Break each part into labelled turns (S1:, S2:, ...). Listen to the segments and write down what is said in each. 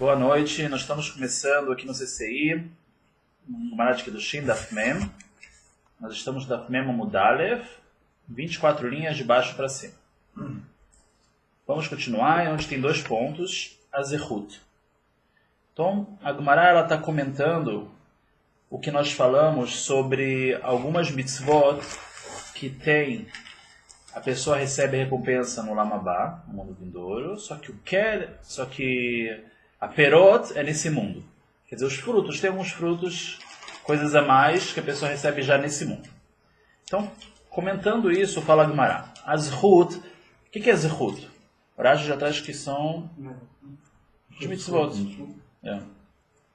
S1: Boa noite, nós estamos começando aqui no CCI, no Gemara de Kedushim, Daf Mem. Nós estamos no Daf Mem Amud Aleph, 24 linhas de baixo para cima. Vamos continuar, onde tem 2 pontos, a Zehut. Então, a Gemara está comentando o que nós falamos sobre algumas mitzvot que tem... A pessoa recebe recompensa no Olam Haba, no mundo vindouro, só que a perot é nesse mundo. Quer dizer, os frutos, tem alguns frutos, coisas a mais que a pessoa recebe já nesse mundo. Então, comentando isso, fala a Gemara. A Zehut, o que é Zehut? O Rashi já traz que são os mitzvot. Está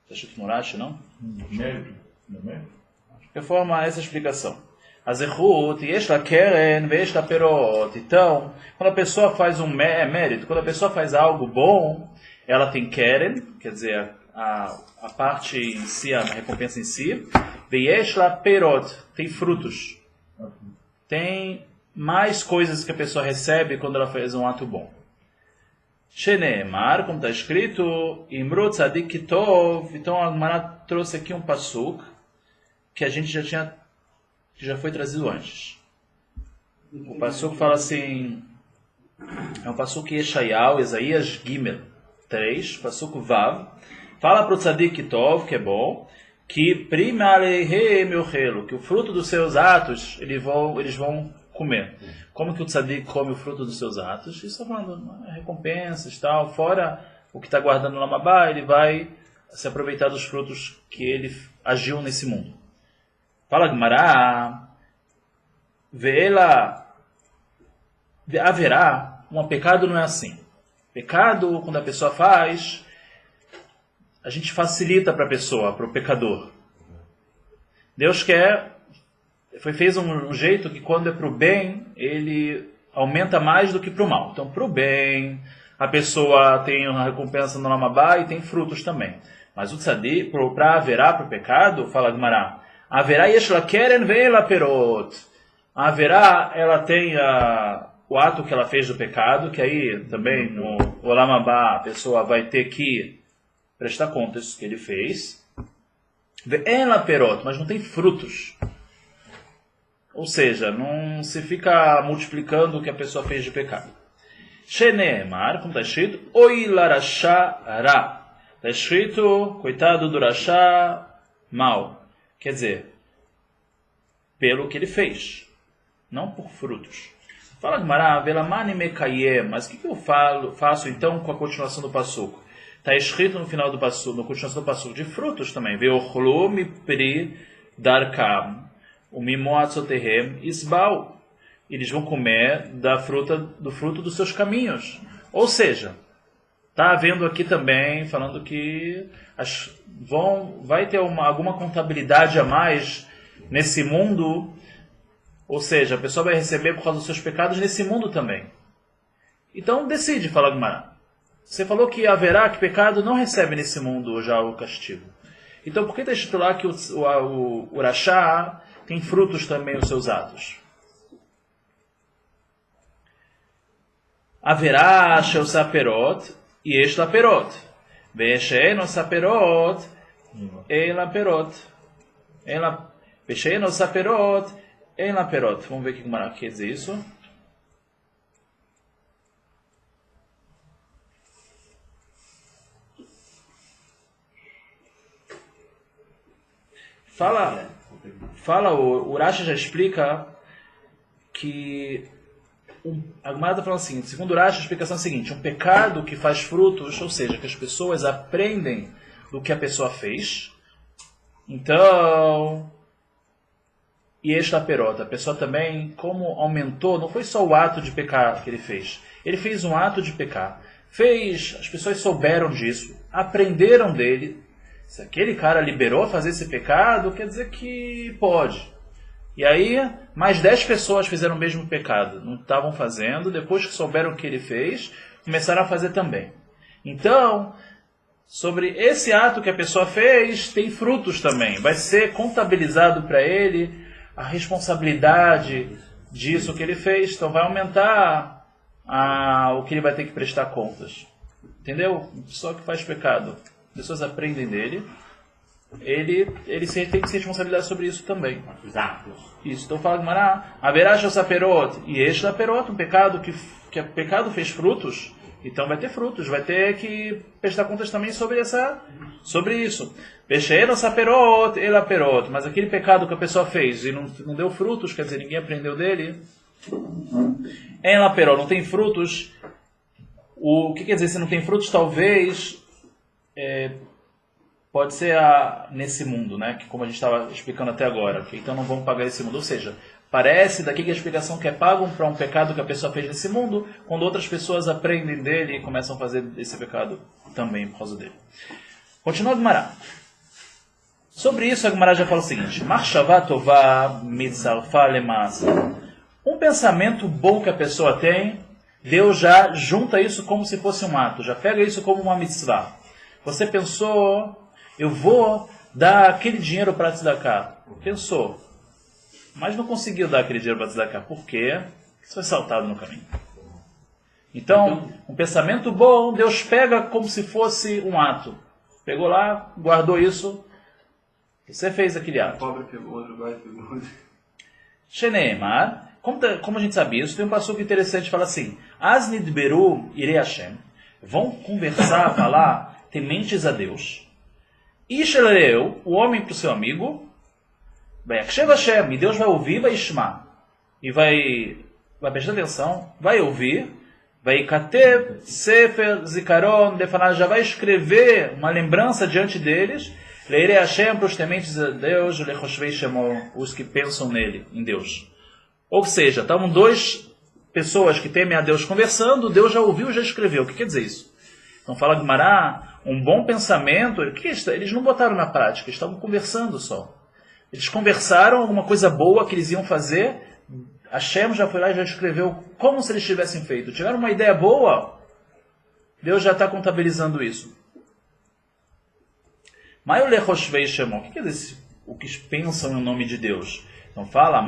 S1: escrito no Rashi, não?
S2: Mérito.
S1: De qualquer forma, essa é a explicação. A Zehut, yesh la keren, vesh la perot. Então, quando a pessoa faz um mérito, quando a pessoa faz algo bom, ela tem keren, quer dizer, a parte em si, a recompensa em si. Vesh la perot, tem frutos. Tem mais coisas que a pessoa recebe quando ela faz um ato bom. Sheneemar, como está escrito, Imru tzadik tov. Então, a Gemara trouxe aqui um pasuk que a gente já foi trazido antes. O pasuk fala assim, é um pasuk Yeshayahu, Isaías Gimel 3, pasuk Vav, fala para o Tzadik Tov, que é bom, que prima aleihem yochelu, que o fruto dos seus atos eles vão comer. Como que o Tzadik come o fruto dos seus atos? Isso é falando recompensas e tal, fora o que está guardando no Lamabá, ele vai se aproveitar dos frutos que ele agiu nesse mundo. Fala Gemara, haverá, pecado não é assim. Pecado, quando a pessoa faz, a gente facilita para a pessoa, para o pecador. Deus fez um jeito que quando é para o bem, ele aumenta mais do que para o mal. Então, para o bem, a pessoa tem uma recompensa no Lamabá e tem frutos também. Mas o tzadik, para haverá, para o pecado, fala Gemara, haverá yesh la keren ve'en la perot. Haverá, ela tem o ato que ela fez do pecado, que aí também no Olam Haba a pessoa vai ter que prestar contas que ele fez. Ve'en la perot, mas não tem frutos. Ou seja, não se fica multiplicando o que a pessoa fez de pecado. Sheneemar, como está escrito, oi larasha ra. Está escrito, coitado do Rasha, mal. Quer dizer, pelo que ele fez, não por frutos. Fala Gemara, velamani mekayem, mas o que eu faço então com a continuação do passuco? Está escrito no final do passuco, na continuação do passuco, de frutos também. Veochlu mipri darkam, umimoatzotehem isbal. Eles vão comer do fruto dos seus caminhos. Ou seja, está havendo aqui também, falando que vai ter alguma contabilidade a mais nesse mundo, ou seja, a pessoa vai receber por causa dos seus pecados nesse mundo também. Então decide, fala Gemara. Você falou que haverá que pecado não recebe nesse mundo já o castigo. Então por que está escrito lá que o Rasha tem frutos também os seus atos? Haverá shel saperot e yesh la perot. Ve'she'en saperot en la perot. Ve'she'en saperot en la perot. Vamos ver o que o Gemara quer dizer isso. Fala, o Rashi já explica que a Gemara está falando assim, segundo o Rashi, a explicação é a seguinte, um pecado que faz frutos, ou seja, que as pessoas aprendem do que a pessoa fez, então, e esta perota, a pessoa também, como aumentou, não foi só o ato de pecar que ele fez um ato de pecar, as pessoas souberam disso, aprenderam dele, se aquele cara liberou a fazer esse pecado, quer dizer que pode. E aí, mais 10 pessoas fizeram o mesmo pecado. Não estavam fazendo, depois que souberam o que ele fez, começaram a fazer também. Então, sobre esse ato que a pessoa fez, tem frutos também. Vai ser contabilizado para ele a responsabilidade disso que ele fez. Então, vai aumentar o que ele vai ter que prestar contas. entendeu? Uma pessoa que faz pecado, pessoas aprendem dele, ele tem que se responsabilizar sobre isso também. Isso, então fala Gumará, haverá saperot, e este laperot, um pecado que o pecado fez frutos, então vai ter frutos, vai ter que prestar contas também sobre isso. Peixeiro saperot, elaperot, mas aquele pecado que a pessoa fez e não deu frutos, quer dizer, ninguém aprendeu dele, elaperot, não tem frutos. O que quer dizer, se não tem frutos, talvez pode ser nesse mundo, né? Que como a gente estava explicando até agora, que então não vão pagar esse mundo. Ou seja, parece daqui que a explicação que pagam para um pecado que a pessoa fez nesse mundo, quando outras pessoas aprendem dele e começam a fazer esse pecado também por causa dele. Continua a Gumará. Sobre isso a Gumará já fala o seguinte: Machshavá tová mitzarfá lemasa. Um pensamento bom que a pessoa tem, Deus já junta isso como se fosse um ato, já pega isso como uma mitzvah. Você pensou, eu vou dar aquele dinheiro para tzedakah. Pensou, mas não conseguiu dar aquele dinheiro para tzedakah. Por quê? Você foi saltado no caminho. Então, um pensamento bom, Deus pega como se fosse um ato. Pegou lá, guardou isso, você fez aquele ato.
S2: O pobre pegou outro, vai pegou outro.
S1: Sheneemar, como a gente sabe isso, tem um passuco interessante que fala assim: As nidberu irei Hashem. Vão conversar, falar tementes a Deus. Ishelareu, o homem para o seu amigo. Yakshev Hashem, e Deus vai ouvir, vai ishma. E vai prestar atenção, vai ouvir. Vai katev, sefer, zikaron, defanar, já vai escrever uma lembrança diante deles. Leirei Hashem para os tementes a Deus, lechoshvei shemon, os que pensam nele, em Deus. Ou seja, estavam duas pessoas que temem a Deus conversando, Deus já ouviu, já escreveu. O que quer dizer isso? Então fala Gumará, um bom pensamento, eles não botaram na prática, eles estavam conversando só. Eles conversaram alguma coisa boa que eles iam fazer, Hashem já foi lá e já escreveu como se eles tivessem feito. Tiveram uma ideia boa, Deus já está contabilizando isso. O que quer dizer o que pensam em nome de Deus? Então fala,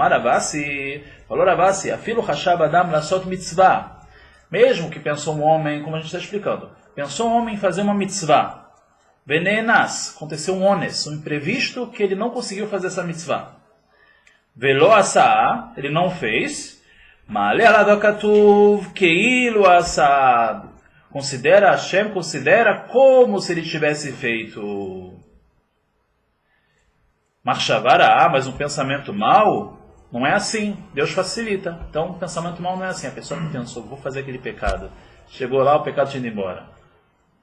S1: falou Ravasi, afilo hashab adam lasot mitzvah. Mesmo que pensou um homem, como a gente está explicando, pensou um homem em fazer uma mitzvah. Venenas, aconteceu um ones, um imprevisto que ele não conseguiu fazer essa mitzvah. Velo asa, ele não fez. Male aladokatuv keilu asa. Considera Hashem, considera como se ele tivesse feito. Marchavara, mas um pensamento mau não é assim. Deus facilita. Então, um pensamento mau não é assim. A pessoa que pensou, vou fazer aquele pecado. Chegou lá, o pecado tinha ido embora.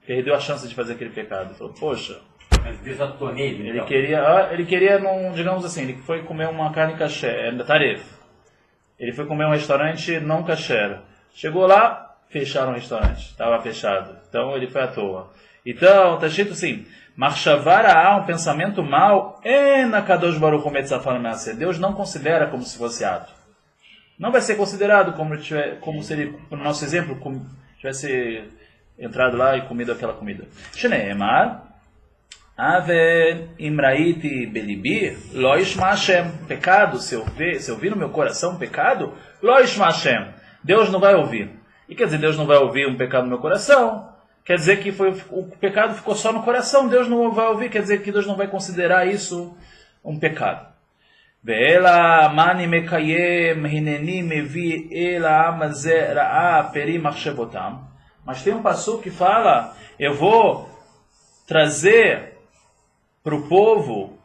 S1: Perdeu a chance de fazer aquele pecado. Falou, poxa.
S3: Mas Deus atuou nele.
S1: Ele queria, digamos assim, ele foi comer uma carne kasher, taref. Ele foi comer um restaurante não kasher. Chegou lá, fecharam o restaurante. Estava fechado. Então, ele foi à toa. Então, está escrito assim, Marchavara, um pensamento mau, Deus não considera como se fosse ato. Não vai ser considerado como se ele, no nosso exemplo, tivesse entrado lá e comido aquela comida. Shneemar, Ave imraiti belibi, lo yishma Hashem. Pecado, se eu ouvir no meu coração pecado, lo yishma Hashem. Deus não vai ouvir. E quer dizer, Deus não vai ouvir um pecado no meu coração? Quer dizer que o pecado ficou só no coração, Deus não vai ouvir, quer dizer que Deus não vai considerar isso um pecado. Ve'ela mani mekayem hineni mevi ela amazera peri machshevotam. Mas tem um passuco que fala, eu vou trazer para o povo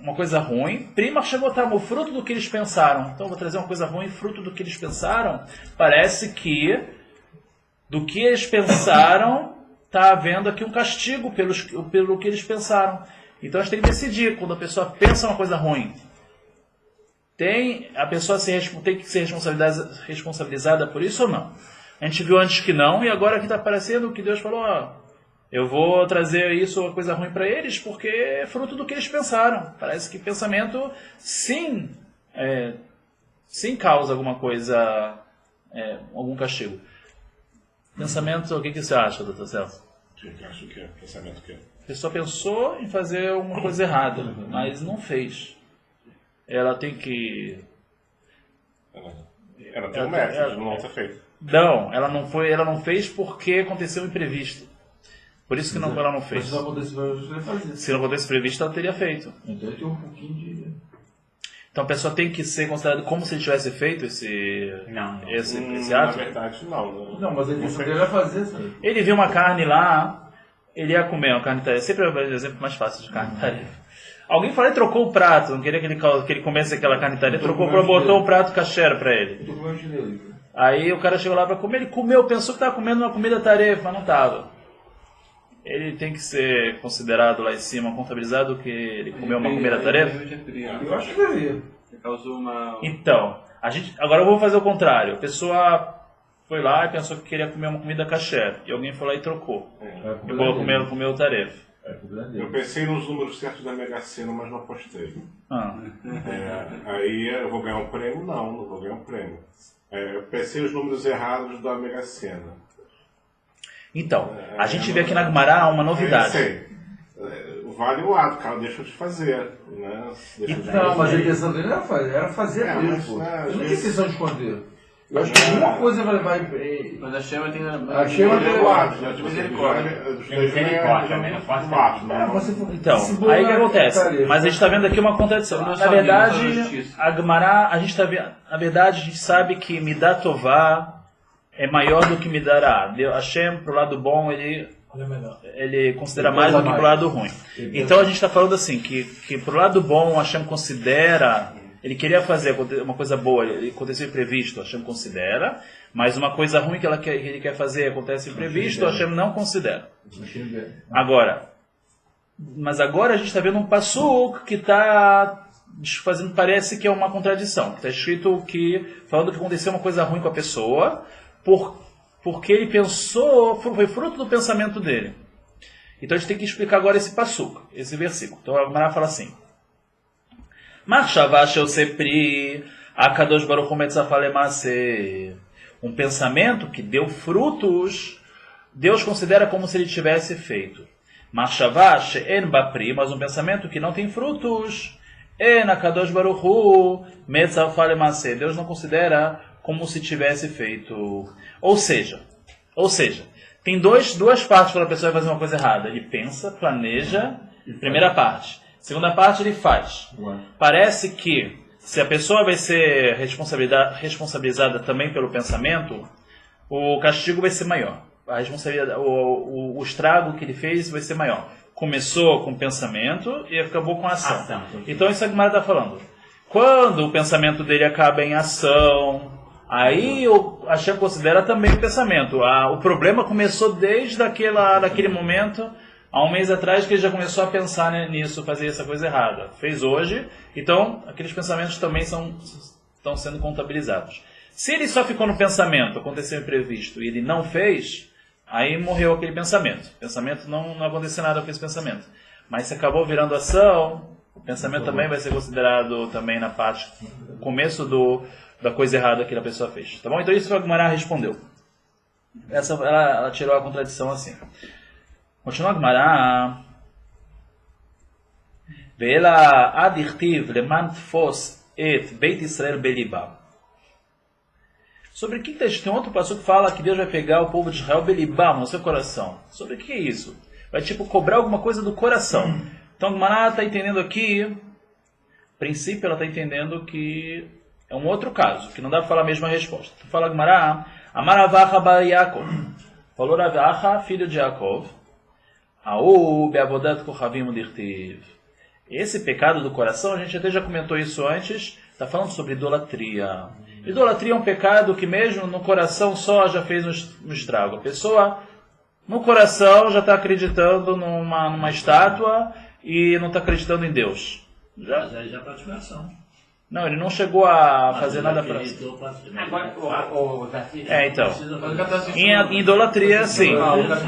S1: uma coisa ruim, prima chegotam, o fruto do que eles pensaram. Então eu vou trazer uma coisa ruim, fruto do que eles pensaram. Parece que do que eles pensaram está havendo aqui um castigo pelo que eles pensaram. Então a gente tem que decidir, quando a pessoa pensa uma coisa ruim, a pessoa tem que ser responsabilizada por isso ou não? A gente viu antes que não, e agora aqui está aparecendo que Deus falou, eu vou trazer isso, uma coisa ruim para eles, porque é fruto do que eles pensaram. Parece que pensamento, sim causa alguma coisa, algum castigo. Pensamento, o que você acha, doutor Celso?
S4: Eu acho que é pensamento que é.
S1: A pessoa pensou em fazer uma coisa errada, mas não fez. Ela tem que...
S4: Ela tem um mérito, não ter feito.
S1: Não, ela não fez porque aconteceu um imprevisto. Por isso que ela não fez.
S2: Mas se não acontecesse previsto, ela fazer.
S1: Se não acontecesse previsto, ela teria feito.
S2: Então tem um pouquinho de...
S1: Então a pessoa tem que ser considerada como se ele tivesse feito esse
S4: Na
S1: ato.
S4: verdade, não.
S2: Não, mas a intenção dele era fazer, sabe?
S1: Ele viu uma carne lá, ele ia comer uma carne tarefa. Sempre é o exemplo mais fácil de carne tarefa. Alguém falou e trocou o prato, não queria que ele comesse aquela carne tarefa, botou um prato kasher pra ele.
S2: Eu tô comendo chinelo.
S1: Aí o cara chegou lá pra comer, ele comeu, pensou que estava comendo uma comida tarefa, mas não estava. Ele tem que ser considerado lá em cima, contabilizado que ele comeu uma comida tarefa?
S2: Eu acho que deveria.
S3: Causou uma...
S1: Então, agora eu vou fazer o contrário. A pessoa foi lá e pensou que queria comer uma comida kasher, e alguém foi lá e trocou. E comeu tarefa.
S4: Eu pensei nos números certos da Mega Sena, mas não apostei. Aí eu vou ganhar um prêmio? Não vou ganhar um prêmio. Eu pensei os números errados da Mega Sena.
S1: Então, a gente vê aqui na Gemara uma novidade.
S4: Sei. Vale o ato, cara, deixa eu te fazer. Né?
S2: Não, mas a intenção dele era fazer mesmo, pô. Eu não tinha intenção de esconder. Eu acho que alguma coisa vai...
S3: Mas a Shema tem...
S2: A Shema tem o ato.
S1: Então, aí o que acontece? Mas a gente está vendo aqui uma contradição. Na verdade, a Gemara, a gente sabe que Midatová é maior do que Midará. Hashem, pro lado bom, ele considera mais do que pro lado ruim. Então a gente está falando assim, que pro lado bom, Hashem considera... Ele queria fazer uma coisa boa, aconteceu imprevisto, Hashem considera, mas uma coisa ruim que ele quer fazer acontece imprevisto, Hashem não considera. Mas agora a gente está vendo um passuk que está fazendo, parece que é uma contradição. Está escrito falando que aconteceu uma coisa ruim com a pessoa, porque ele pensou, foi fruto do pensamento dele. Então a gente tem que explicar agora esse passuk, esse versículo. Então a Gemara fala assim: um pensamento que deu frutos, Deus considera como se ele tivesse feito. Mas um pensamento que não tem frutos, Deus não considera como se tivesse feito. Ou seja, tem duas partes quando a pessoa vai fazer uma coisa errada. Ele pensa, planeja, primeira parte. Segunda parte, ele faz. Parece que, se a pessoa vai ser responsabilizada também pelo pensamento, o castigo vai ser maior. A responsabilidade, o estrago que ele fez vai ser maior. Começou com o pensamento e acabou com a ação. Então, isso é o que o Gemara está falando. Quando o pensamento dele acaba em ação, aí o Hashem considera também o pensamento. O problema começou desde daquele momento... Há um mês atrás que ele já começou a pensar nisso, fazer essa coisa errada. Fez hoje, então aqueles pensamentos também estão sendo contabilizados. Se ele só ficou no pensamento, aconteceu imprevisto, e ele não fez, aí morreu aquele pensamento. O pensamento não aconteceu nada com esse pensamento. Mas se acabou virando ação, o pensamento também vai ser considerado também na parte, começo da coisa errada que a pessoa fez. Tá bom? Então isso foi o que a Gemara respondeu. Ela tirou a contradição assim. Continua a Gemara. Ve'ela adirtiv leman tfos et Beit Israel belibam. Sobre o que está escrito? Tem outro passuco que fala que Deus vai pegar o povo de Israel belibam, no seu coração. Sobre o que é isso? Vai cobrar alguma coisa do coração. Então a Gemara está entendendo aqui, a princípio ela está entendendo que é um outro caso, que não dá para falar a mesma resposta. Então fala a Gemara, Amar Avacha bar Yaakov. Falou Ravacha, filho de Yaakov. Esse pecado do coração, a gente até já comentou isso antes, está falando sobre idolatria. Idolatria é um pecado que mesmo no coração só já fez um estrago. A pessoa no coração já está acreditando numa estátua e não está acreditando em Deus.
S5: Mas aí já praticou ação.
S1: Não, ele não chegou a fazer nada para... então. Em idolatria, sim.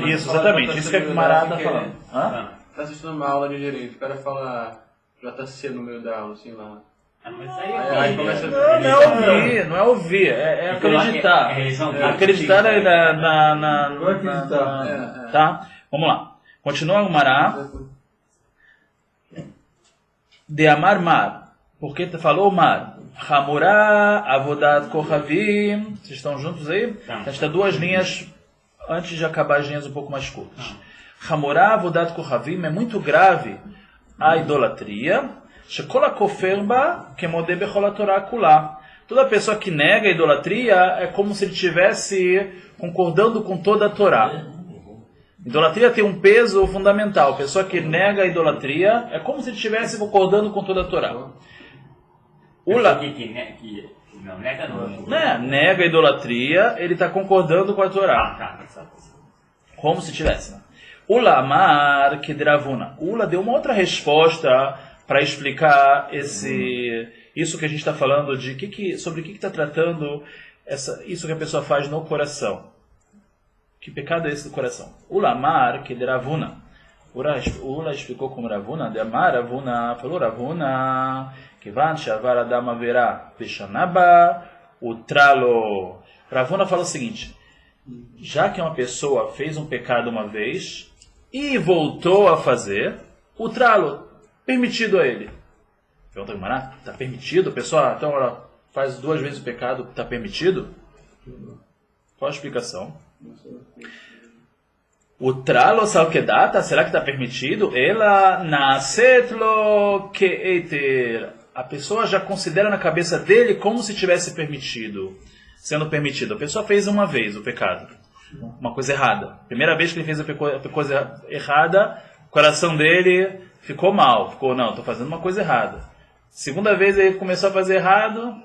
S1: Isso, exatamente. Isso que a Gemara está falando.
S3: Está assistindo uma aula de direito, o cara fala JC no meio da aula, assim lá. Aí começa
S1: não é ouvir, é acreditar. Acreditar tá? Vamos lá. Continua a Gemara. De amar mar. Porque falou mar. Hamurá, Avodat Kohavim. Vocês estão juntos aí?
S5: Tá.
S1: A gente está 2 linhas antes de acabar as linhas um pouco mais curtas. Hamurá, Avodat Kohavim é muito grave a idolatria. Shekola koferba kemode bechol haTorah kulá. Toda pessoa que nega a idolatria é como se ele estivesse concordando com toda a Torá. Idolatria tem um peso fundamental. A pessoa que nega a idolatria é como se ele estivesse concordando com toda a Torá.
S5: Não, nega não.
S1: Nega a idolatria, ele está concordando com a Torá. Como se tivesse. Ula amar kedravuna. Ula deu uma outra resposta para explicar isso que a gente está falando, sobre o que está tratando isso que a pessoa faz no coração. Que pecado é esse do coração? Ula amar kedravuna. Ula explicou como Ravuna, de amar Ravuna, falou Ravuna, Kivan shavar adam averá peshanaba utralo. Ravuna fala o seguinte: já que uma pessoa fez um pecado uma vez e voltou a fazer, utralo, permitido a ele. Pergunta Gumará, está permitido? A pessoa então ela faz 2 vezes o pecado, está permitido? Qual a explicação? O tralo salkedata, será que está permitido? Ela nasetlo keeter. A pessoa já considera na cabeça dele como se tivesse sendo permitido. A pessoa fez uma vez o pecado, uma coisa errada. Primeira vez que ele fez a coisa errada, o coração dele ficou mal. Não, estou fazendo uma coisa errada. Segunda vez ele começou a fazer errado.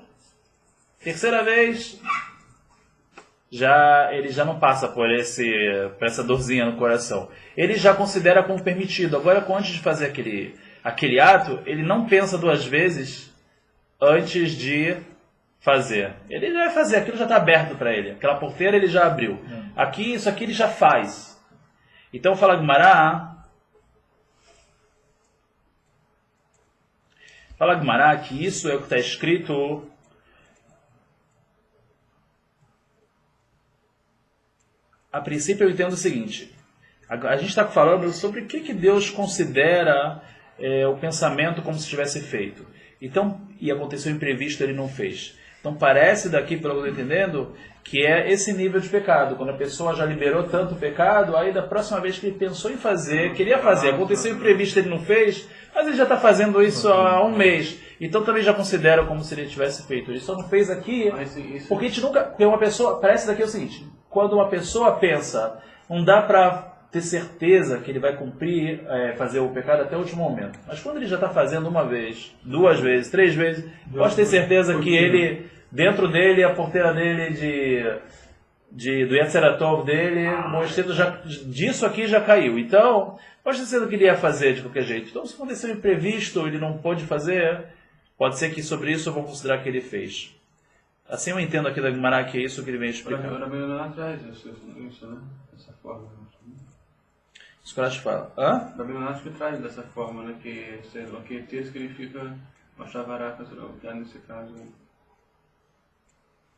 S1: Terceira vez, ele já não passa por essa dorzinha no coração. Ele já considera como permitido. Agora, antes de fazer aquele ato, ele não pensa 2 vezes antes de fazer. Ele já vai fazer, aquilo já está aberto para ele. Aquela porteira ele já abriu. Isso aqui ele já faz. Então fala Gumará. Fala Gumará que isso é o que está escrito. A princípio eu entendo o seguinte: a gente está falando sobre o que Deus considera o pensamento como se tivesse feito. Então, e aconteceu imprevisto, ele não fez. Então parece daqui, pelo que eu estou entendendo, que é esse nível de pecado. Quando a pessoa já liberou tanto o pecado, aí da próxima vez que ele pensou em fazer, queria fazer, aconteceu imprevisto, ele não fez, mas ele já está fazendo isso há 1 mês. Então também já considera como se ele tivesse feito. Ele só não fez aqui, porque a gente nunca... Porque uma pessoa... Parece daqui o seguinte: quando uma pessoa pensa, não dá para ter certeza que ele vai cumprir, fazer o pecado até o último momento. Mas quando ele já está fazendo 1 vez, 2 vezes, 3 vezes, pode ter certeza que ele, dentro dele, a porteira dele do Yetzeratov dele, o mosteiro disso aqui já caiu. Então, pode ter certeza que ele ia fazer de qualquer jeito. Então, se aconteceu imprevisto, ele não pôde fazer, pode ser que sobre isso eu vou considerar que ele fez. Assim eu entendo aqui da Gumará que é isso que ele vem explicar.
S3: Agora meio lá atrás, isso, né? Dessa forma.
S1: Os caras falam. Hã?
S3: Da Babilônia traz dessa forma, né? Que ter significa Mashavaraka, que é nesse caso.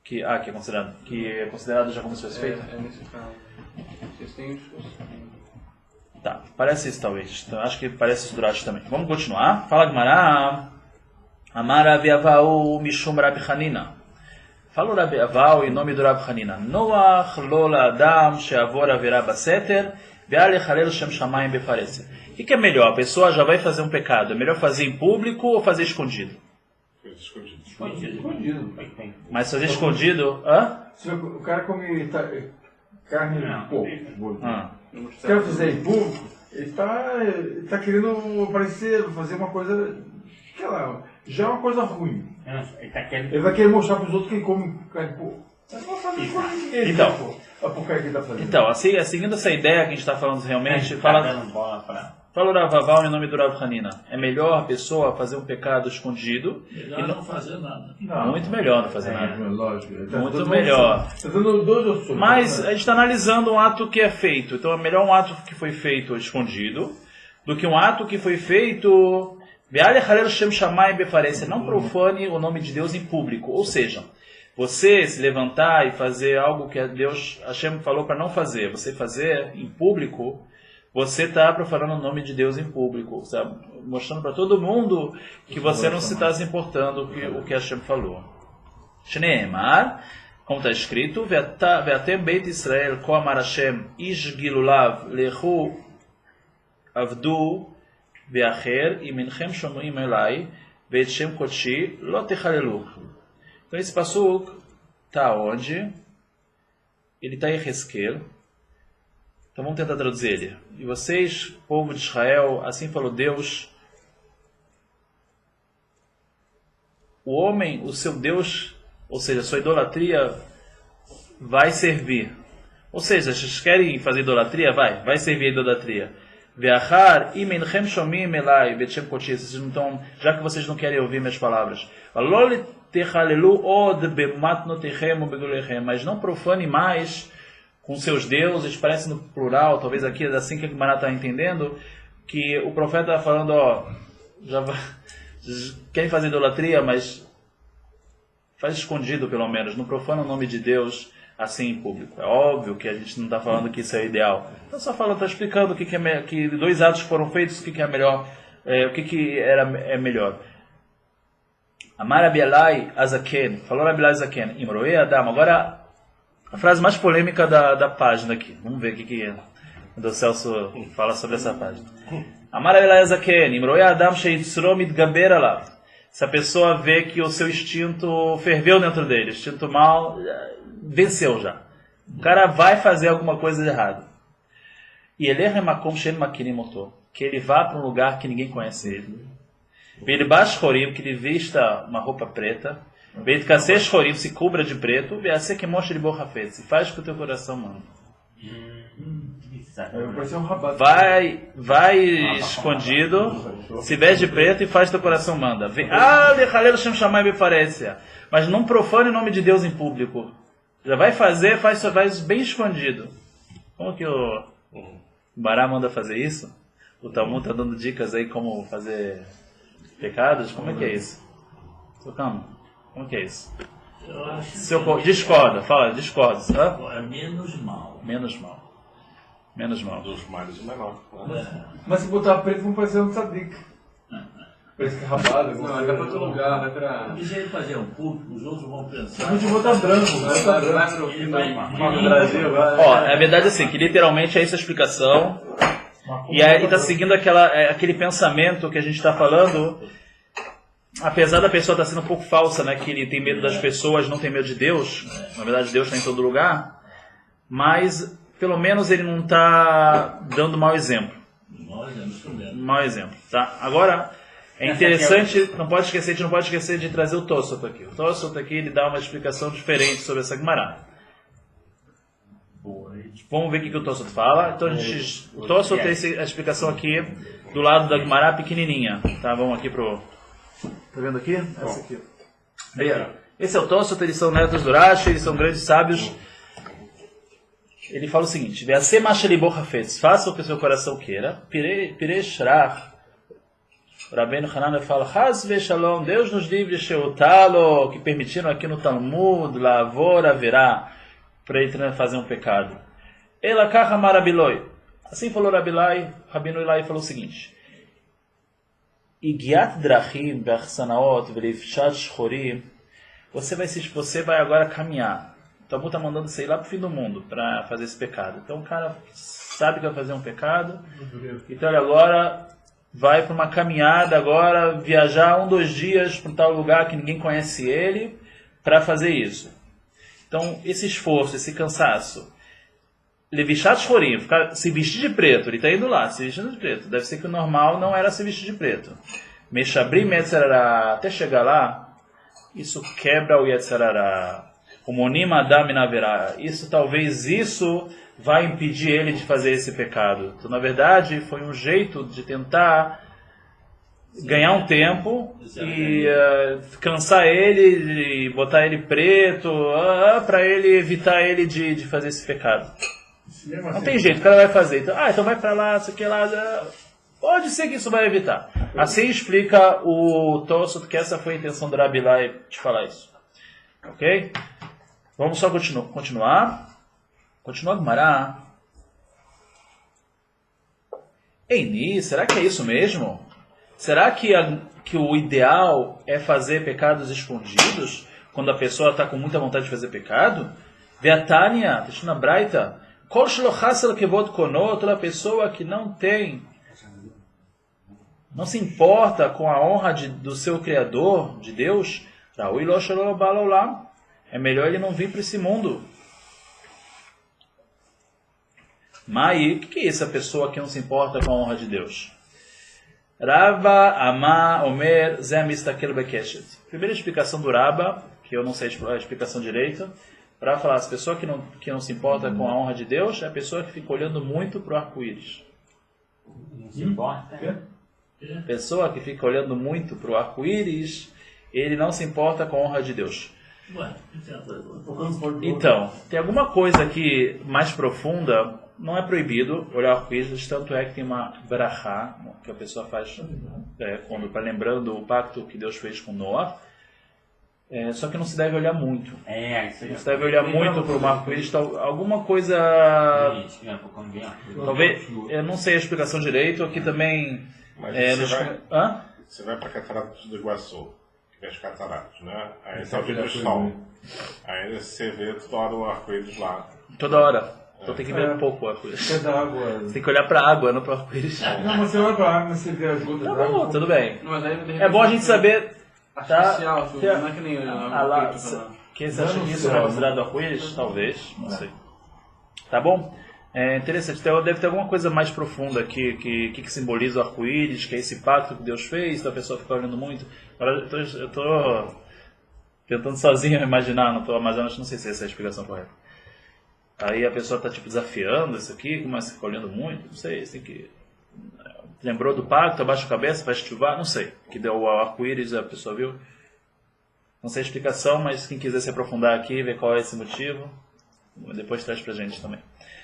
S1: Que é considerado já como se fosse feito?
S3: É nesse caso. Vocês têm discussão.
S1: Tá, parece isso talvez. Então, acho que parece isso Durash também. Vamos continuar. Fala Gumará. Amar Rabi Avau Mishum Rabi Hanina. Fala o Rabi Avau em nome do Rabi Hanina. Noach Lola Adam Sheavor Averá Baseter. O que é melhor? A pessoa já vai fazer um pecado. É melhor fazer em público ou fazer escondido?
S2: Escondido.
S1: Mas fazer escondido... Hã?
S2: Se o cara come carne de porco, se
S1: Ah.
S2: quer fazer em público, ele tá querendo fazer uma coisa, sei lá, já é uma coisa ruim. Ele vai querer mostrar para os outros que ele come carne de porco. Mas não fazer escondido.
S1: Então,
S2: a porcaria que ele tá fazendo.
S1: Então, seguindo essa ideia que a gente está falando realmente, fala o Rav Avau em nome do Rav Hanina. É melhor a pessoa fazer um pecado escondido.
S5: Melhor não fazer nada.
S1: Muito melhor não fazer nada.
S2: Lógico.
S1: Muito melhor.
S2: Tá dando 2 opções.
S1: Mas a gente está analisando um ato que é feito. Então é melhor um ato que foi feito escondido do que um ato que foi feito... Não profane o nome de Deus em público. Ou seja, você se levantar e fazer algo que Deus, Hashem falou para não fazer, você fazer em público, você está profanando o nome de Deus em público, sabe? Mostrando para todo mundo que você não se está se importando o que Hashem falou. Shneemar, como está escrito, Ve'atem Beit Israel, ko amar Hashem, ish gilulav lechu avdu ve'acher, iminchem shomrim elai, ve'et shem kodshi, lo techalelu. Então esse pasuk está onde? Ele está em Hezkel. Então vamos tentar traduzir ele. E vocês, povo de Israel, assim falou Deus, o homem, o seu Deus, ou seja, a sua idolatria vai servir. Ou seja, vocês querem fazer idolatria? Vai servir a idolatria. Ve'achar imenchem shomim elai ve'etchem kodesh. Vocês não estão, já que vocês não querem ouvir minhas palavras. Mas não profane mais com seus deuses, parece no plural, talvez aqui é assim que a Gemara está entendendo, que o profeta está falando, querem fazer idolatria, mas faz escondido pelo menos, não profana o nome de Deus assim em público. É óbvio que a gente não está falando que isso é ideal. Então só está explicando que dois atos foram feitos, o que é melhor, o que é melhor. Amar Abielai Azaken, falou Abielai Azaken, Imroei Adam. Agora a frase mais polêmica da página aqui. Vamos ver o que o Celso fala sobre essa página. Amar Abielai Azaken, Imroei Adam Sheitzro Mitgaber Alav. Se a pessoa vê que o seu instinto ferveu dentro dele, o instinto mal venceu já. O cara vai fazer alguma coisa de errado. E ele é Remakom Shen Makirim Motor, que ele vá para um lugar que ninguém conhece ele. Ele baixa chorim, que ele vista uma roupa preta. Ele casesh chorim, se cubra de preto. Vease que mostra de borra feita. Se faz o que o teu coração manda. Vai escondido, se veste de preto e faz o teu coração manda. Mas não profane o nome de Deus em público. Já vai fazer, faz bem escondido. Como que o Bará manda fazer isso? O Talmud está dando dicas aí como fazer pecados? Como é que é isso? Como é que é isso? Discorda, fala, discorda.
S5: É menos mal.
S1: Menos mal.
S4: Dos males o menor.
S2: Mas se botar preto, vamos fazer um tzadik. Preto que é rabado.
S3: Não, vai pra outro lugar, vai pra...
S5: E se ele fazer um público, os outros vão pensar...
S2: A gente botar branco,
S5: no
S2: Brasil,
S1: É verdade assim, que literalmente é essa a explicação. E aí está seguindo aquele pensamento que a gente está falando, apesar da pessoa estar sendo um pouco falsa, né, que ele tem medo das pessoas, não tem medo de Deus. Na verdade, Deus está em todo lugar. Mas, pelo menos, ele não está dando mau exemplo. Mau exemplo, tá? Agora, é interessante, não pode esquecer de trazer o Tosfot aqui. O Tosfot aqui, ele dá uma explicação diferente sobre essa Gemara. Vamos ver o que o Tosfot fala. Então, o Tosfot tem a explicação aqui do lado da Gemara pequenininha. Tá, vamos aqui pro... Tá vendo aqui? Essa aqui. Esse é o Tosfot, eles são netos do Rashi, eles são grandes sábios. Ele fala o seguinte: faça o que o seu coração queira. Pirei Shrach. Rabbeinu Hanan fala: Shalom, Deus nos livre de Sheutalo, que permitiram aqui no Talmud, Lavor haverá, para ele fazer um pecado. Elakach amar Rabiloi. Assim falou Rabbeinu Ilai falou o seguinte: Igiat drachim be'achsanaot ve'lifshat shchorim. Você vai agora caminhar. O Talmud está mandando você ir lá para o fim do mundo para fazer esse pecado. Então o cara sabe que vai fazer um pecado. Então ele agora vai para uma caminhada, agora viajar 1-2 dias para tal lugar que ninguém conhece ele para fazer isso. Então esse esforço, esse cansaço, Levishat Shorim, se vestir de preto, ele está indo lá, se vestindo de preto. Deve ser que o normal não era se vestir de preto. Meshabrim Yetzerará, até chegar lá, isso quebra o Yetzerará. O Monim Adam Naverá. Talvez isso vai impedir ele de fazer esse pecado. Então, na verdade, foi um jeito de tentar ganhar um tempo e cansar ele, e botar ele preto, para ele evitar ele de fazer esse pecado. Não tem jeito, o cara vai fazer. Então vai para lá, isso aqui lá. Pode ser que isso vai evitar. Assim explica o Tosfot que essa foi a intenção do Rabi Lai de falar isso. Ok? Vamos só continuar. Continua a Gemara. Eini, será que é isso mesmo? Será que o ideal é fazer pecados escondidos quando a pessoa está com muita vontade de fazer pecado? Veatania, Tishna Braita, Kol shlochasel kevod kono, toda pessoa que não se importa com a honra do seu Criador, de Deus, é melhor ele não vir para esse mundo. Mai, o que é essa pessoa que não se importa com a honra de Deus? Rava, Ama, Omer, Zé Mistakel Bekeshet. Primeira explicação do Raba, que eu não sei a explicação direita, para falar, as pessoas que não se importa com a honra de Deus é a pessoa que fica olhando muito para o arco-íris.
S6: Não se importa?
S1: Pessoa que fica olhando muito para o arco-íris, ele não se importa com a honra de Deus. Então, tem alguma coisa aqui mais profunda, não é proibido olhar o arco-íris, tanto é que tem uma brachá, que a pessoa faz quando está lembrando o pacto que Deus fez com Noah, só que não se deve olhar muito. Não se deve olhar muito para o arco-íris, alguma coisa... Talvez, eu não sei a explicação direito, aqui também...
S4: Mas você vai para Cataratas do Iguaçu, que é as cataratas, né? Aí está o vídeo do sol. Aí você vê toda hora o arco-íris lá.
S1: Toda hora. Então tem que ver um pouco o arco-íris. Você tem que olhar para a água, não para o arco-íris.
S2: Não, mas você olha para a água, você vê as gotas
S1: Tá bom, tudo bem.
S3: Mas aí,
S1: É bom a gente saber...
S3: Artificial, não é que nem
S1: que você acha que isso é considerado arco-íris? Talvez, não sei. Tá bom? É interessante, deve ter alguma coisa mais profunda aqui que simboliza o arco-íris, que é esse pacto que Deus fez, então a pessoa fica olhando muito. Agora eu estou tentando sozinho imaginar, mas eu não sei se essa é a explicação correta. Aí a pessoa está desafiando isso aqui, começa a ficar olhando muito, não sei, tem que... Lembrou do pacto, abaixa a cabeça, vai estivar, não sei. Que deu o arco-íris, a pessoa viu. Não sei a explicação, mas quem quiser se aprofundar aqui, ver qual é esse motivo, depois traz pra gente também.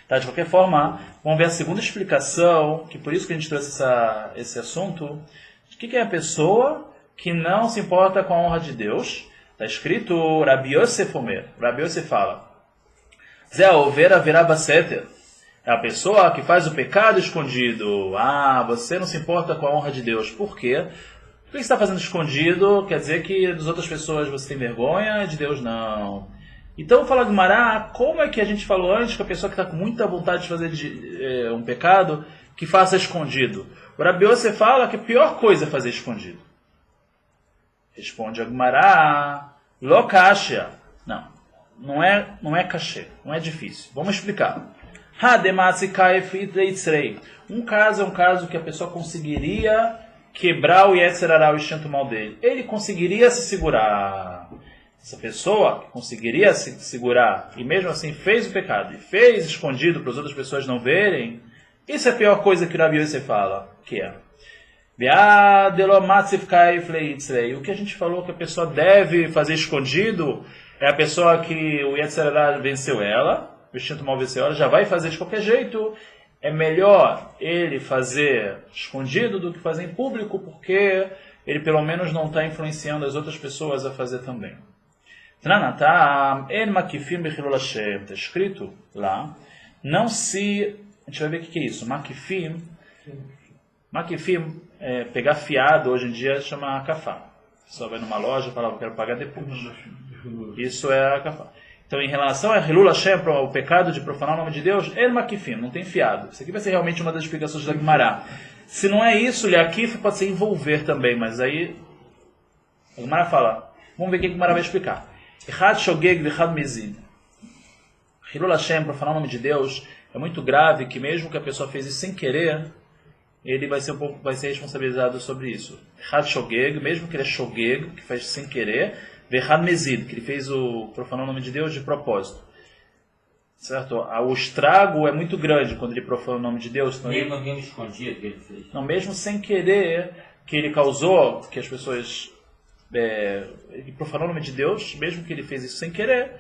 S1: Tá, de qualquer forma, vamos ver a segunda explicação, que por isso que a gente trouxe esse assunto. O que é a pessoa que não se importa com a honra de Deus? Está escrito Rabi Yosef Omer. Rabi Yosef fala: Zé Overa Veraba Seter. É a pessoa que faz o pecado escondido. Você não se importa com a honra de Deus. Por quê? Por que você está fazendo escondido? Quer dizer que das outras pessoas você tem vergonha, de Deus não. Então, fala Gumará, como é que a gente falou antes que a pessoa que está com muita vontade de fazer um pecado, que faça escondido? O Rabi Yosef fala que a pior coisa é fazer escondido. Responde a Gumará, lo kasha. Não é cachê, não é difícil. Vamos explicar. Um caso é um caso que a pessoa conseguiria quebrar o Yetzer Hará, o instinto mal dele. Ele conseguiria se segurar. Essa pessoa que conseguiria se segurar e mesmo assim fez o pecado e fez escondido para as outras pessoas não verem, isso é a pior coisa que o Rabi Yosef fala, que é o que a gente falou que a pessoa deve fazer escondido é a pessoa que o Yetzer Hará venceu ela, o instinto mal venceu ela, já vai fazer de qualquer jeito. É melhor ele fazer escondido do que fazer em público, porque ele pelo menos não está influenciando as outras pessoas a fazer também. Está escrito lá, não se... A gente vai ver o que é isso. Makifim, pegar fiado, hoje em dia chama kafá. Só vai numa loja e fala, eu quero pagar depois. Isso é a kafá. Então, em relação a Hilul Hashem, o pecado de profanar o nome de Deus, Makifim, não tem fiado. Isso aqui vai ser realmente uma das explicações da Gumará. Se não é isso, Leakif pode ser envolver também, mas aí a Gumará fala, vamos ver o que a Gumará vai explicar. Echad Shogeg v'Echad Mezid. Hilul Hashem, profanar o nome de Deus, é muito grave que mesmo que a pessoa fez isso sem querer, ele vai ser responsabilizado sobre isso. Echad Shogeg, mesmo que ele é Shogeg, que faz sem querer, v'Echad Mezid, que ele fez o profanar o nome de Deus de propósito. Certo? O estrago é muito grande quando ele profana o nome de Deus. Então
S6: mesmo alguém escondido que ele fez.
S1: Não, mesmo sem querer, que ele causou, que as pessoas... ele profanou o nome de Deus, mesmo que ele fez isso sem querer,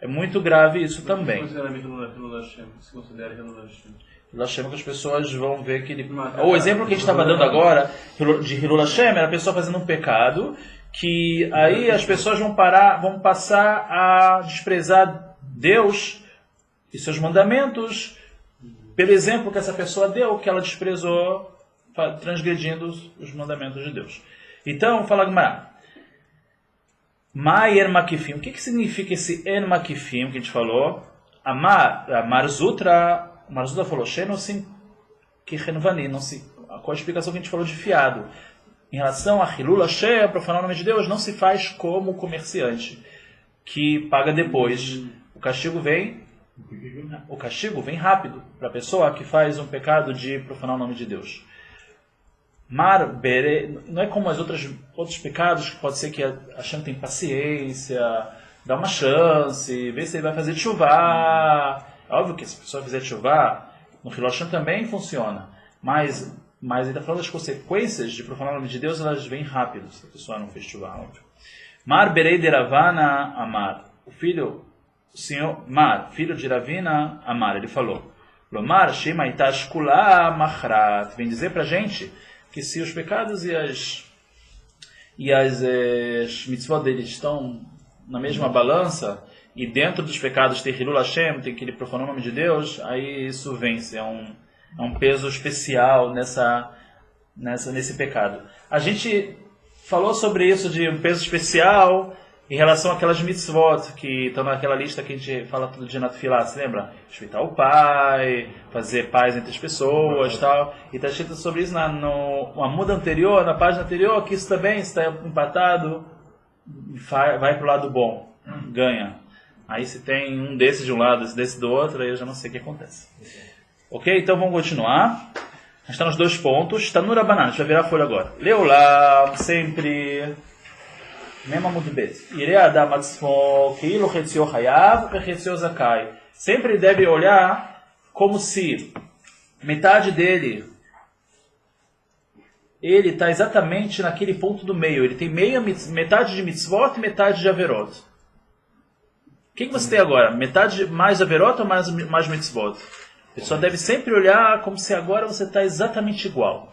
S1: é muito grave isso também.
S3: Se considera Hilul Hashem.
S1: Hilul Hashem que as pessoas vão ver que ele... O exemplo que a gente estava dando agora, de Hilul Hashem, era a pessoa fazendo um pecado, que aí as pessoas vão passar a desprezar Deus e seus mandamentos pelo exemplo que essa pessoa deu, que ela desprezou, transgredindo os mandamentos de Deus. Então, fala Gemara. Ma yer makifim. O que significa esse en makifim que a gente falou? A Marzutra falou, Shenosim kichenvani, qual a explicação que a gente falou de fiado? Em relação a Hilul Hashem, profanar o nome de Deus, não se faz como comerciante, que paga depois. O castigo vem rápido para a pessoa que faz um pecado de profanar o nome de Deus. Não é como outros pecados, que pode ser que a Hashem tem paciência, dá uma chance, vê se ele vai fazer tchuvá. É óbvio que se a pessoa fizer tchuvá, no Hilul Hashem também funciona. Mas ele está falando das consequências de profanar o nome de Deus, elas vêm rápido, se a pessoa não fez tchuvá, óbvio. Mar berei de Ravana Amar. O senhor Mar, filho de Ravina Amar, ele falou, Lomar Shema Itashkula Machrat. Vem dizer pra gente que se os pecados e as mitzvot deles estão na mesma balança, e dentro dos pecados tem Hilul Hashem, tem que ele profanar o nome de Deus, aí isso vence, é um peso especial nesse pecado. A gente falou sobre isso de um peso especial em relação àquelas mitzvot que estão naquela lista que a gente fala todo dia na Tefilá, se lembra? Respeitar o pai, fazer paz entre as pessoas, tal. E está escrito sobre isso na muda anterior, na página anterior, que isso também está empatado, vai para o lado bom, ganha. Aí se tem um desses de um lado, esse desse do outro, aí eu já não sei o que acontece. Ok? Então vamos continuar. A gente está nos 2 pontos. Tanura Banana, a gente vai virar a folha agora. Leu lá, sempre... Mesma mudbet. Irei adam atzmo keilo chetzio hayav e chetzio zakai. Sempre deve olhar como se metade dele, ele está exatamente naquele ponto do meio. Ele tem metade de mitzvot e metade de averot. O que você tem agora? Metade mais averot ou mais mitzvot? A pessoa deve sempre olhar como se agora você está exatamente igual.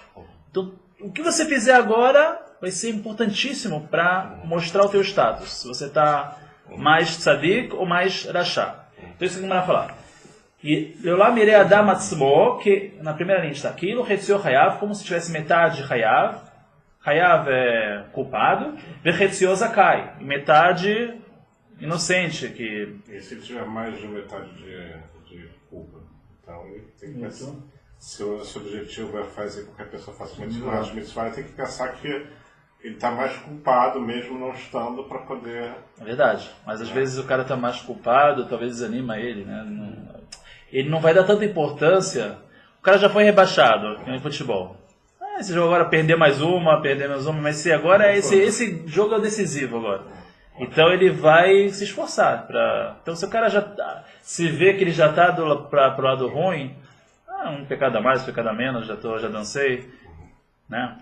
S1: Então, o que você fizer agora vai ser importantíssimo para mostrar o teu status. Se você está mais tzadik ou mais rachá. Então isso que a gente vai falar. E Leolam irei adam atzmo, que na primeira linha está aquilo, chetzio hayav, como se tivesse metade hayav. Hayav é culpado. Ve chetzio zakai, metade inocente.
S4: E se tiver mais de metade de culpa? Então ele tem que pensar. Se o objetivo é fazer com que a pessoa faça mais mitzvah, ele tem que pensar que ele está mais culpado mesmo não estando para poder...
S1: É verdade, mas às vezes o cara está mais culpado, talvez desanima ele, né? Ele não vai dar tanta importância. O cara já foi rebaixado no futebol. Esse jogo agora perder mais uma, mas se agora esse jogo é decisivo agora. Então ele vai se esforçar. Então se o cara se vê que ele já está para o lado ruim, um pecado a mais, um pecado a menos, já dancei, né?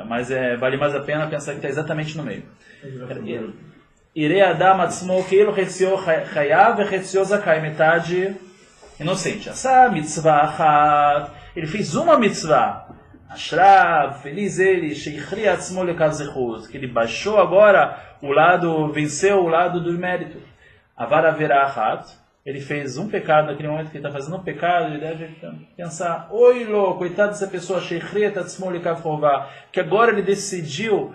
S1: Mas vale mais a pena pensar que está exatamente no meio. Irei adam atzmo keilo chetzio hayav e chetzio zakai, metade inocente. Essa mitzvah achat, ele fez uma mitzvah. Ashrav, feliz ele, sheichri atzmo lekav zechut, que ele baixou agora venceu o lado do mérito. Avar avera achat, ele fez um pecado, naquele momento que ele está fazendo um pecado, ele deve pensar, coitado dessa pessoa, que agora ele decidiu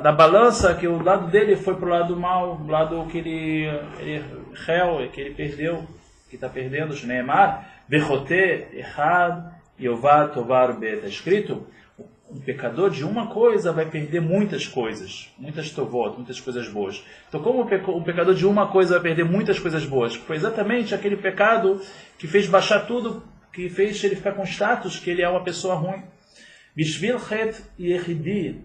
S1: na balança que o lado dele foi para o lado mal, o lado que que ele perdeu, que está perdendo, Shneemar, Vechote, Echad, Yovat, Tovar, Bet, está escrito, um pecador de uma coisa vai perder muitas coisas, muitas tovot, muitas coisas boas. Então, como um pecador de uma coisa vai perder muitas coisas boas? Foi exatamente aquele pecado que fez baixar tudo, que fez ele ficar com status, que ele é uma pessoa ruim. Bishvil chet yechidi,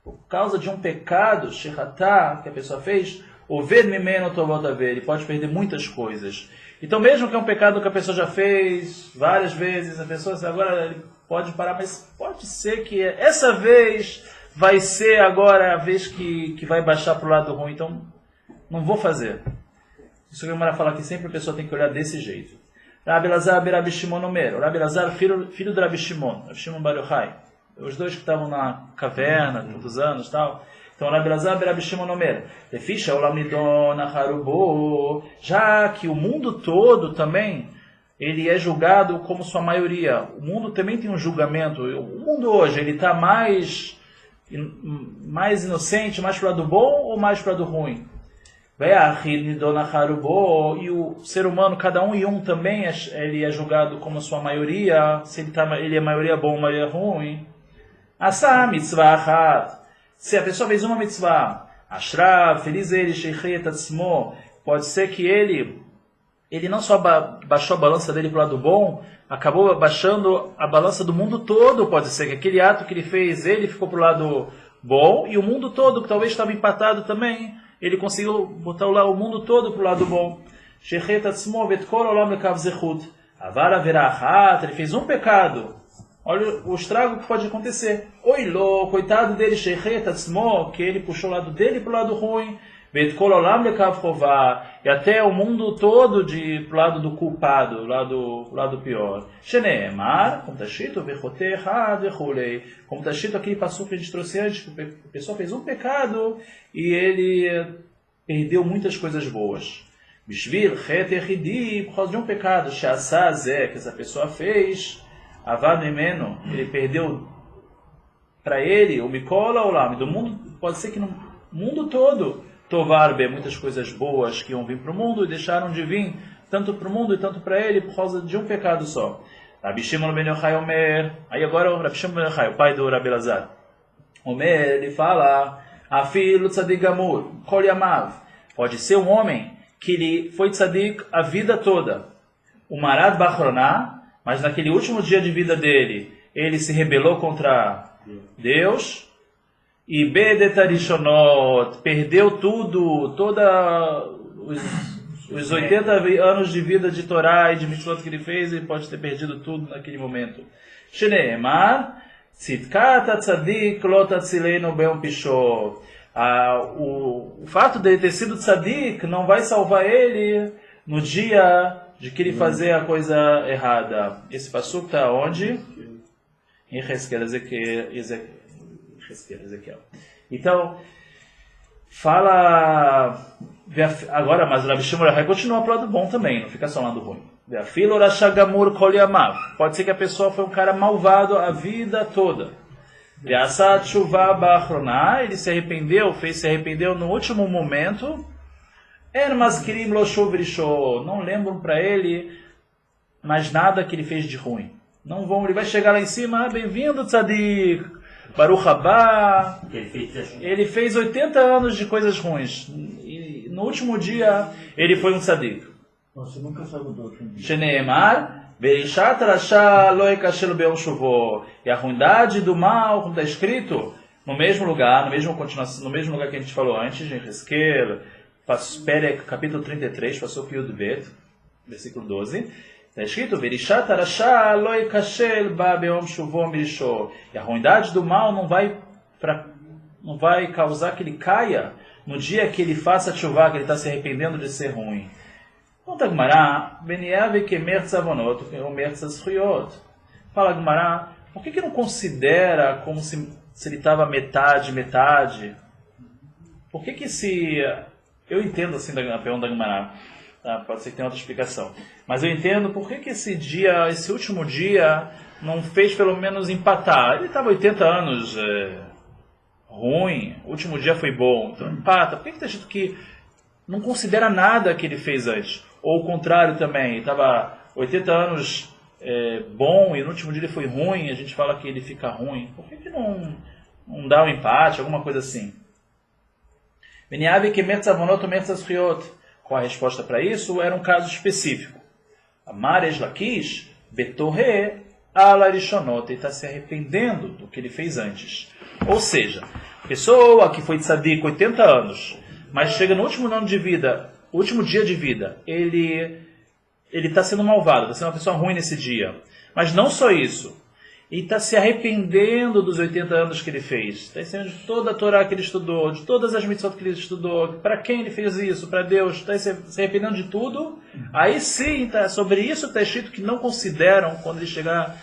S1: por causa de um pecado, shechatá, que a pessoa fez, oved mimeno tovot aver, ele pode perder muitas coisas. Então, mesmo que é um pecado que a pessoa já fez várias vezes, a pessoa agora ele pode parar, mas pode ser que essa vez vai ser agora a vez que vai baixar para o lado ruim, então não vou fazer. Isso que eu quero falar que sempre a pessoa tem que olhar desse jeito. Rabi Elazar Rabi Shimon Omer, Rabi Elazar, filho do Rabi Shimon Bar Yochai, os dois que estavam na caverna, tantos anos e tal, Então, Rabi Elazar Rabi Shimon Omer, Lefisha Olam Nidon Acharubo, já que o mundo todo também, ele é julgado como sua maioria. O mundo também tem um julgamento. O mundo hoje, ele está mais inocente, mais para o lado bom ou mais para o lado ruim? E o ser humano, cada um e um também, ele é julgado como sua maioria, se ele é maioria bom ou maioria ruim. Asa mitzvah achat. Se a pessoa fez uma mitzvah, ashrav, feliz ele, sheichet atzmo, pode ser que ele não só baixou a balança dele para o lado bom, acabou baixando a balança do mundo todo. Pode ser que aquele ato que ele fez, ele ficou para o lado bom, e o mundo todo, que talvez estava empatado também, ele conseguiu botar o mundo todo para o lado bom. Sheichet atzmo vetkol olam lekav zechut. Avar haverá achat, ele fez um pecado. Olha o estrago que pode acontecer. Oilô, coitado dele, sheichet atzmo, que ele puxou o lado dele para o lado ruim. Vetkol olam lekav chová, e até o mundo todo pro lado do culpado, lado pior. Sheneemar, como está escrito, vechote echad vechulei. Como está escrito aqui, passou que a gente trouxe antes, que a pessoa fez um pecado e ele perdeu muitas coisas boas. Bishvil chet echidi, por causa de um pecado, she'asá zé, que essa pessoa fez, avad mimeno, ele perdeu para ele, o mikola olam, do mundo, pode ser que no mundo todo, Tovarbe, muitas coisas boas que iam vir para o mundo e deixaram de vir, tanto para o mundo e tanto para ele, por causa de um pecado só. Rabi Shimon ben Yochai Omer, aí agora o Rabi Shimon ben Yochai, o pai do Rabi Elazar, Omer, ele fala, Afilu tzadik gamur, kol yamav, pode ser um homem que ele foi tzadik a vida toda, o marad bachroná, mas naquele último dia de vida dele, ele se rebelou contra Deus, e Bedetarishonot, perdeu tudo, os 80 anos de vida de Torá e de mitzvot que ele fez, ele pode ter perdido tudo naquele momento. Sheneemar, Tzidkat tzadik lo tatzilenu be'om pisho. O fato de ele ter sido tzadik não vai salvar ele no dia de que ele fazer a coisa errada. Esse passuco está onde? Em Ezequiel. Então, fala agora, mas o Rabi Shimon vai continuar para o lado bom também, não fica só no lado ruim. Pode ser que a pessoa foi um cara malvado a vida toda. Ele se arrependeu no último momento. Não lembram para ele mais nada que ele fez de ruim. Ele vai chegar lá em cima, bem-vindo, tzadik. Baruch Haba, ele fez 80 anos de coisas ruins. E no último dia, ele foi um tzadik.
S2: Você nunca sabe do outro dia.
S1: Sheneemar, Beishat Rasha lo ekashel be'om shuvo. E a ruindade do mal, como está escrito, no mesmo lugar, no mesmo lugar que a gente falou antes, em Ezequiel, capítulo 33, passou o Yud Bet, versículo 12. Está escrito, Verishat Arashá lo ekashel ba be'om shuvo mirisho. E a ruindade do mal não vai causar que ele caia no dia que ele faça tchuvá, que ele está se arrependendo de ser ruim. Conta Gemara, Beniave kemer tzavonot, omer tzazchuyot. Fala Gemara, por que não considera como se ele estava metade? Por que se... Eu entendo assim a pergunta da Gemara. Tá, pode ser que tenha outra explicação. Mas eu entendo por que esse último dia, não fez pelo menos empatar. Ele estava 80 anos ruim, o último dia foi bom, então empata. Por que está escrito que não considera nada que ele fez antes? Ou o contrário também, ele estava 80 anos bom e no último dia ele foi ruim, a gente fala que ele fica ruim. Por que não dá um empate, alguma coisa assim? Qual a resposta para isso? Era um caso específico. Amares Lakish, Betorre, Alarishonot, ele está se arrependendo do que ele fez antes. Ou seja, pessoa que foi tzadik 80 anos, mas chega no último ano de vida, último dia de vida, ele está sendo malvado, está sendo uma pessoa ruim nesse dia. Mas não só isso. Ele está se arrependendo dos 80 anos que ele fez. Está esquecendo de toda a Torá que ele estudou, de todas as mitzvot que ele estudou, para quem ele fez isso, para Deus. Está se arrependendo de tudo. Aí sim, sobre isso está escrito que não consideram, quando ele chegar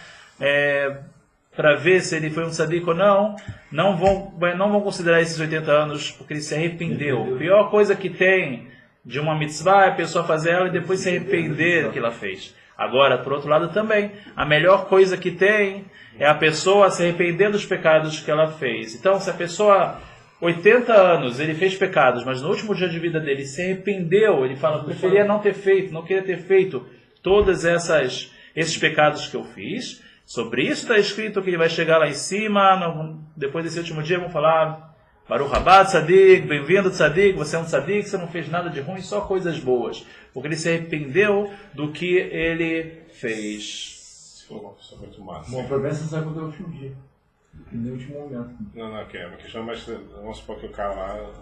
S1: para ver se ele foi um tzadik ou não vão considerar esses 80 anos porque ele se arrependeu. A pior coisa que tem de uma mitzvah é a pessoa fazer ela e depois se arrepender do que ela fez. Agora, por outro lado também, a melhor coisa que tem é a pessoa se arrepender dos pecados que ela fez. Então, se a pessoa, 80 anos, ele fez pecados, mas no último dia de vida dele se arrependeu, ele fala, preferia não ter feito, não queria ter feito todos esses pecados que eu fiz. Sobre isso está escrito que ele vai chegar lá em cima, depois desse último dia vão falar, Baruch Haba Tzadik, bem-vindo Tzadik, você é um Tzadik, você não fez nada de ruim, só coisas boas. Porque ele se arrependeu do que ele fez.
S4: Se for uma pessoa muito massa.
S2: Bom, pelo menos você sabe quando é o último dia. No último momento.
S4: Não, que é uma questão, mas vamos supor que o cara lá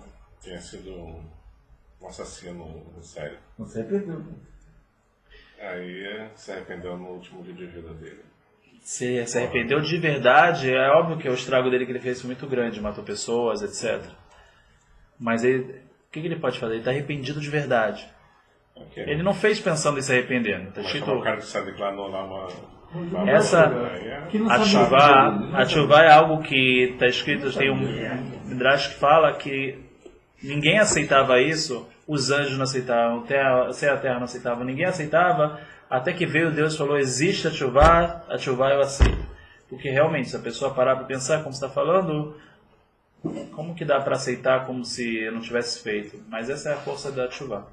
S4: tenha sido um assassino sério.
S2: Não se arrependeu.
S4: Aí se arrependeu no último dia de vida dele.
S1: Se arrependeu de verdade, é óbvio que o estrago dele que ele fez foi muito grande, matou pessoas, etc. Mas o que ele pode fazer? Ele está arrependido de verdade.
S4: Okay.
S1: Ele não fez pensando em se arrepender. Tá
S4: Mas o cara que sabe que lá não dá uma
S1: a Tchuvá é algo que está escrito, tem um Midrash que fala que ninguém aceitava isso, os anjos não aceitavam, a terra não aceitava, ninguém aceitava, até que veio Deus e falou, existe a Tchuvá eu aceito. Porque realmente, se a pessoa parar para pensar, como você está falando, como que dá para aceitar como se eu não tivesse feito? Mas essa é a força da Tchuvá.